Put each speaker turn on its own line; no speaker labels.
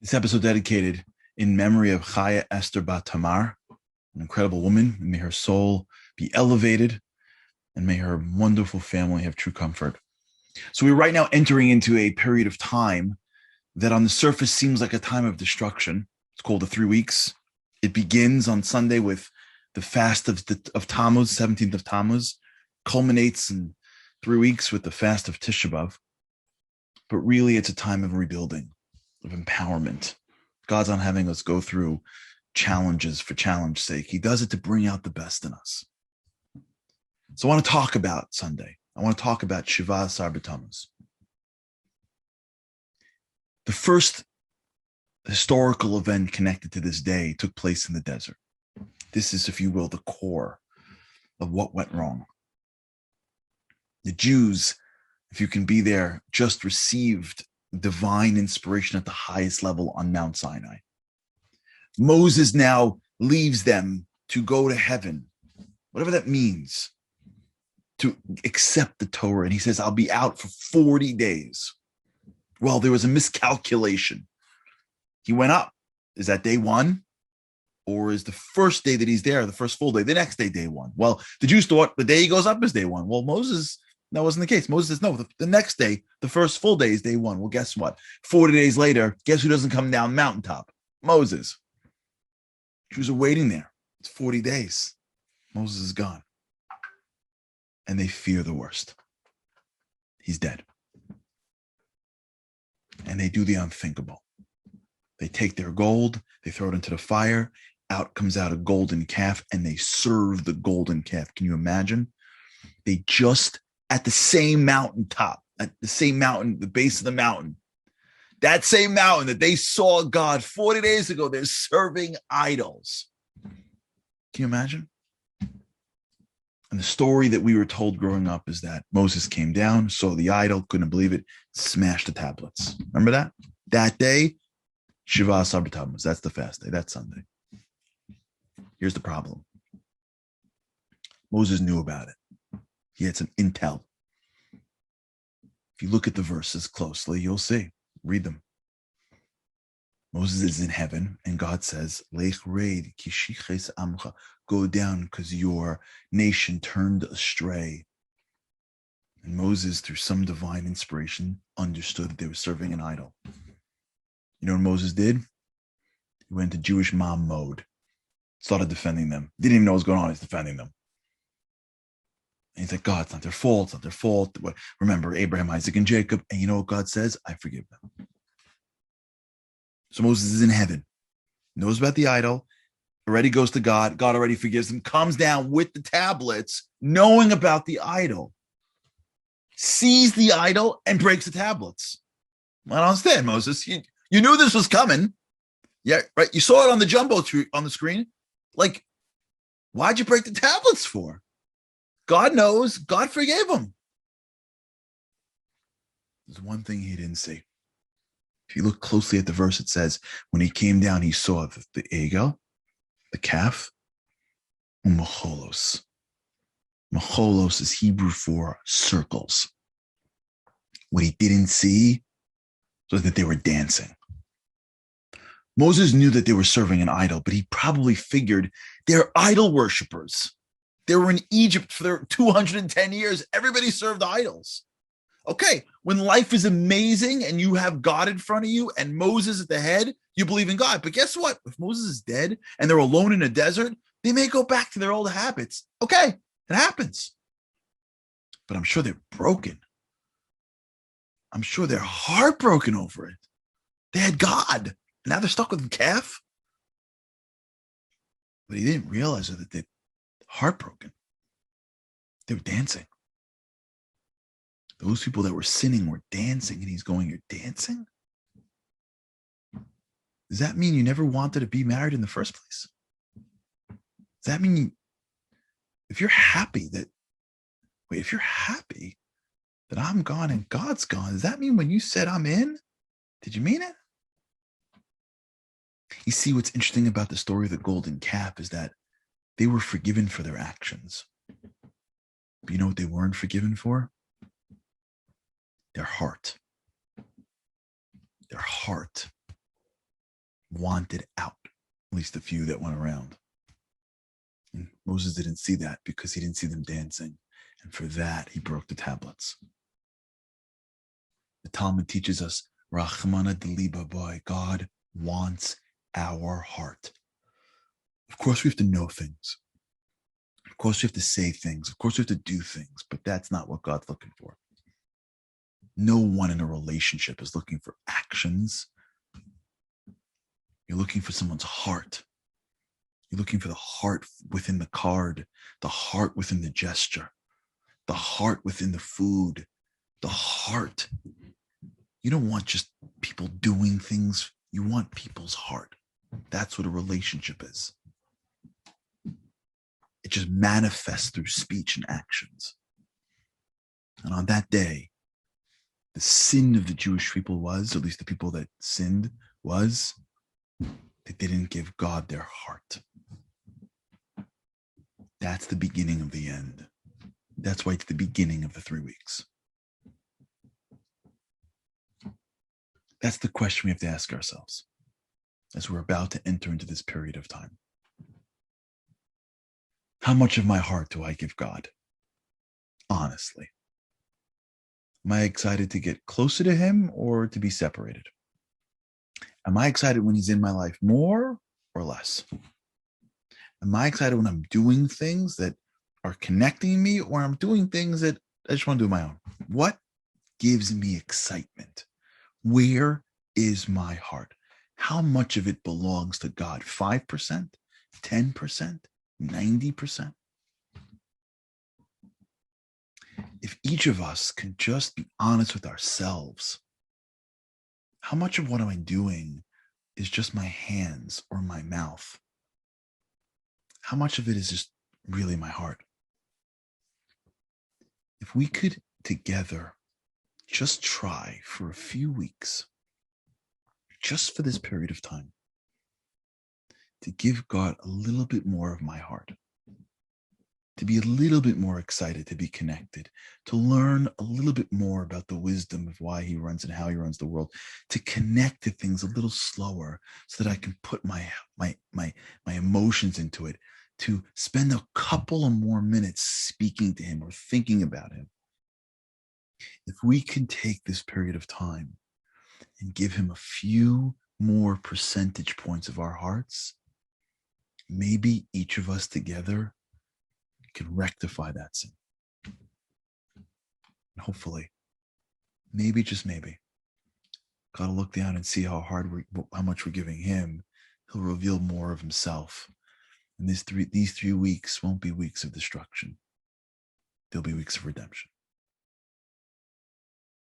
This episode dedicated in memory of Chaya Esther Bat Tamar, an incredible woman, and may her soul be elevated, and may her wonderful family have true comfort. So we're right now entering into a period of time that on the surface seems like a time of destruction. It's called the 3 weeks. It begins on Sunday with the fast of Tammuz, 17th of Tammuz, culminates in 3 weeks with the fast of Tisha B'Av. But really, it's a time of rebuilding, of empowerment. God's not having us go through challenges for challenge's sake. He does it to bring out the best in us. So I want to talk about Sunday. I want to talk about Shiva Asar B'Tammuz. The first historical event connected to this day took place in the desert. This is, if you will, the core of what went wrong. The Jews, if you can be there, just received divine inspiration at the highest level on Mount Sinai. Moses now leaves them to go to heaven, whatever that means, to accept the Torah. And he says, I'll be out for 40 days. Well, there was a miscalculation. He went up. Is that day one? Or is the first day that he's there, the first full day, the next day, day one? Well, the Jews thought the day he goes up is day one. Well, Moses, that wasn't the case. Moses says, no, the next day, the first full day is day one. Well, guess what? 40 days later, guess who doesn't come down mountaintop? Moses. Jews are waiting there. It's 40 days. Moses is gone. And they fear the worst. He's dead. And they do the unthinkable. They take their gold, they throw it into the fire, out comes out a golden calf, and they serve the golden calf. Can you imagine? They just at the same mountaintop, at the same mountain, the base of the mountain, that same mountain that they saw God 40 days ago, they're serving idols. Can you imagine? And the story that we were told growing up is that Moses came down, saw the idol, couldn't believe it, smashed the tablets. Remember that? That day, Shiva Asar B'Tammuz. That's the fast day. That's Sunday. Here's the problem. Moses knew about it. He had some intel. If you look at the verses closely, you'll see. Read them. Moses is in heaven, and God says, Lech reid ki shiches amcha. Go down because your nation turned astray. And Moses, through some divine inspiration, understood that they were serving an idol. You know what Moses did? He went to Jewish mom mode, started defending them. Didn't even know what was going on. He's defending them. And he's like, God, it's not their fault. It's not their fault. Remember Abraham, Isaac, and Jacob. And you know what God says? I forgive them. So Moses is in heaven, knows about the idol, already goes to God. God already forgives him, comes down with the tablets, knowing about the idol, sees the idol, and breaks the tablets. I don't understand, Moses. You knew this was coming. Yeah, right. You saw it on the jumbo on the screen. Like, why'd you break the tablets for? God knows. God forgave him. There's one thing he didn't see. If you look closely at the verse, it says, when he came down, he saw the egel, the calf, and macholos. Macholos is Hebrew for circles. What he didn't see was that they were dancing. Moses knew that they were serving an idol, but he probably figured they're idol worshipers. They were in Egypt for their 210 years. Everybody served idols. Okay, when life is amazing and you have God in front of you and Moses at the head, you believe in God. But guess what? If Moses is dead and they're alone in a desert, they may go back to their old habits. Okay, it happens. But I'm sure they're broken. I'm sure they're heartbroken over it. They had God. Now they're stuck with a calf. But he didn't realize that they're heartbroken. They were dancing. Those people that were sinning were dancing, and he's going, you're dancing? Does that mean you never wanted to be married in the first place? Does that mean if you're happy that I'm gone and God's gone, does that mean when you said I'm in, did you mean it? You see, what's interesting about the story of the golden calf is that they were forgiven for their actions. But you know what they weren't forgiven for? Their heart. Their heart. wanted out, at least the few that went around. And Moses didn't see that because he didn't see them dancing. And for that, he broke the tablets. The Talmud teaches us, Rachmana deliba boy, God wants our heart. Of course, we have to know things. Of course, we have to say things. Of course, we have to do things, but that's not what God's looking for. No one in a relationship is looking for actions. You're looking for someone's heart. You're looking for the heart within the card, the heart within the gesture, the heart within the food, the heart. You don't want just people doing things. You want people's heart. That's what a relationship is. It just manifests through speech and actions. And on that day, the sin of the Jewish people was, at least the people that sinned, was that they didn't give God their heart. That's the beginning of the end. That's why it's the beginning of the 3 weeks. That's the question we have to ask ourselves as we're about to enter into this period of time. How much of my heart do I give God? Honestly. Am I excited to get closer to him or to be separated? Am I excited when he's in my life more or less? Am I excited when I'm doing things that are connecting me, or I'm doing things that I just want to do my own? What gives me excitement? Where is my heart? How much of it belongs to God? 5%, 10%, 90%? If each of us can just be honest with ourselves, how much of what am I doing is just my hands or my mouth? How much of it is just really my heart? If we could together just try for a few weeks, just for this period of time, to give God a little bit more of my heart, to be a little bit more excited to be connected, to learn a little bit more about the wisdom of why he runs and how he runs the world, to connect to things a little slower so that I can put my emotions into it, to spend a couple of more minutes speaking to him or thinking about him. If we can take this period of time and give him a few more percentage points of our hearts, maybe each of us together can rectify that sin. And hopefully, maybe, just maybe, God will look down and see how much we're giving him. He'll reveal more of himself. And these 3 weeks won't be weeks of destruction. They'll be weeks of redemption.